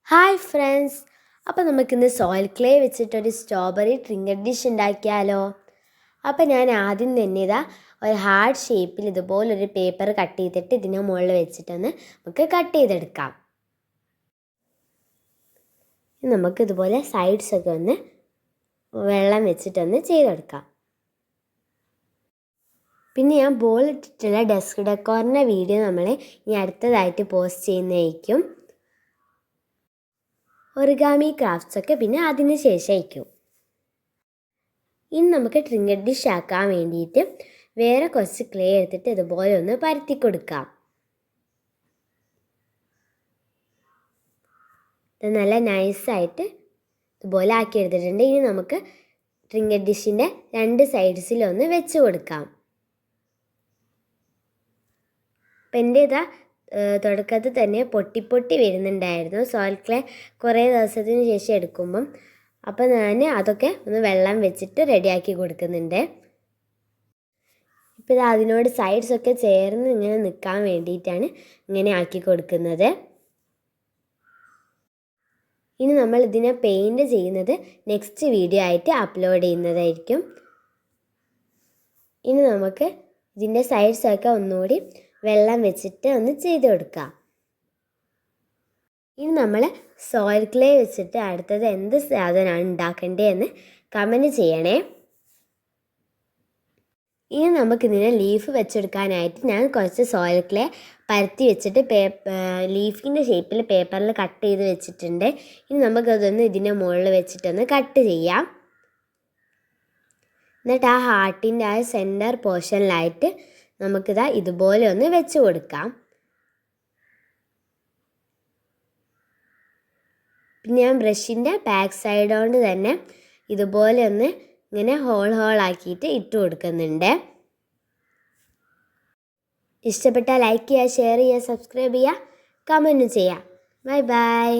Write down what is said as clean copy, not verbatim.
Hi friends, അപ്പോൾ നമുക്കിന്ന് soil clay വെച്ചിട്ടൊരു സ്ട്രോബെറി ട്രിങ്കർ ഡിഷ് ഉണ്ടാക്കിയാലോ. അപ്പോൾ ഞാൻ ആദ്യം തന്നെ ഒരു ഹാർഡ് ഷേപ്പിൽ ഇതുപോലൊരു പേപ്പർ കട്ട് ചെയ്തിട്ട് ഇതിന് മുകളിൽ വെച്ചിട്ടൊന്ന് നമുക്ക് കട്ട് ചെയ്തെടുക്കാം. നമുക്കിതുപോലെ സൈഡ്സൊക്കെ ഒന്ന് വെള്ളം വെച്ചിട്ടൊന്ന് ചെയ്തെടുക്കാം. പിന്നെ ഞാൻ ബോൾ ഇട്ടിട്ടുള്ള ഡെസ്ക് ഡെക്കോറിൻ്റെ വീഡിയോ നമ്മൾ ഇനി അടുത്തതായിട്ട് പോസ്റ്റ് ചെയ്യുന്നതായിരിക്കും. ഒറിഗാമി ക്രാഫ്റ്റ്സൊക്കെ പിന്നെ അതിന് ശേഷം അയക്കും. ഇനി നമുക്ക് ട്രിങ്കർ ഡിഷ് ആക്കാൻ വേണ്ടിയിട്ട് വേറെ കുറച്ച് ക്ലേ എടുത്തിട്ട് ഇതുപോലെ ഒന്ന് പരത്തി കൊടുക്കാം. ഇത് നല്ല നൈസായിട്ട് ഇതുപോലെ ആക്കി എടുത്തിട്ടുണ്ട്. ഇനി നമുക്ക് ട്രിങ്കർ ഡിഷിൻ്റെ രണ്ട് സൈഡ്സിലൊന്ന് വെച്ച് കൊടുക്കാം. അപ്പം എൻ്റെ തുടക്കത്തിൽ തന്നെ പൊട്ടി വരുന്നുണ്ടായിരുന്നു സോയിൽ ക്ലേ കുറേ ദിവസത്തിന് ശേഷം എടുക്കുമ്പം. അപ്പോൾ ഞാൻ അതൊക്കെ ഒന്ന് വെള്ളം വെച്ചിട്ട് റെഡിയാക്കി കൊടുക്കുന്നുണ്ട്. ഇപ്പോൾ അതിനോട് സൈഡ്സൊക്കെ ചേർന്ന് ഇങ്ങനെ നിൽക്കാൻ വേണ്ടിയിട്ടാണ് ഇങ്ങനെ ആക്കി കൊടുക്കുന്നത്. ഇനി നമ്മൾ ഇതിനെ പെയിൻറ് ചെയ്യുന്നത് നെക്സ്റ്റ് വീഡിയോ ആയിട്ട് അപ്ലോഡ് ചെയ്യുന്നതായിരിക്കും. ഇനി നമുക്ക് ഇതിൻ്റെ സൈഡ്സൊക്കെ ഒന്നുകൂടി വെള്ളം വെച്ചിട്ട് ഒന്ന് ചെയ്ത് കൊടുക്കാം. ഇനി നമ്മൾ സോയിൽ ക്ലേ വെച്ചിട്ട് അടുത്തത് എന്ത് സാധനമാണ് ഉണ്ടാക്കേണ്ടതെന്ന് കമൻറ്റ് ചെയ്യണേ. ഇനി നമുക്കിതിനെ ലീഫ് വെച്ചെടുക്കാനായിട്ട് ഞാൻ കുറച്ച് സോയിൽ ക്ലേ പരത്തി വെച്ചിട്ട് ലീഫിൻ്റെ ഷേപ്പിൽ പേപ്പറിൽ കട്ട് ചെയ്ത് വെച്ചിട്ടുണ്ട്. ഇനി നമുക്കതൊന്ന് ഇതിൻ്റെ മുകളിൽ വെച്ചിട്ടൊന്ന് കട്ട് ചെയ്യാം. എന്നിട്ട് ആ ഹാർട്ടിൻ്റെ ആ സെൻറ്റർ പോർഷനിലായിട്ട് നമുക്കിതാ ഇതുപോലെ ഒന്ന് വെച്ച് കൊടുക്കാം. പിന്നെ ഞാൻ ബ്രഷിൻ്റെ ബാക്ക് സൈഡ് കൊണ്ട് തന്നെ ഇതുപോലെ ഒന്ന് ഇങ്ങനെ ഹോളാക്കിയിട്ട് ഇട്ട് കൊടുക്കുന്നുണ്ട്. ഇഷ്ടപ്പെട്ടാൽ ലൈക്ക് ചെയ്യുക, ഷെയർ ചെയ്യുക, സബ്സ്ക്രൈബ് ചെയ്യുക, കമൻറ്റ് ചെയ്യുക. Bye bye.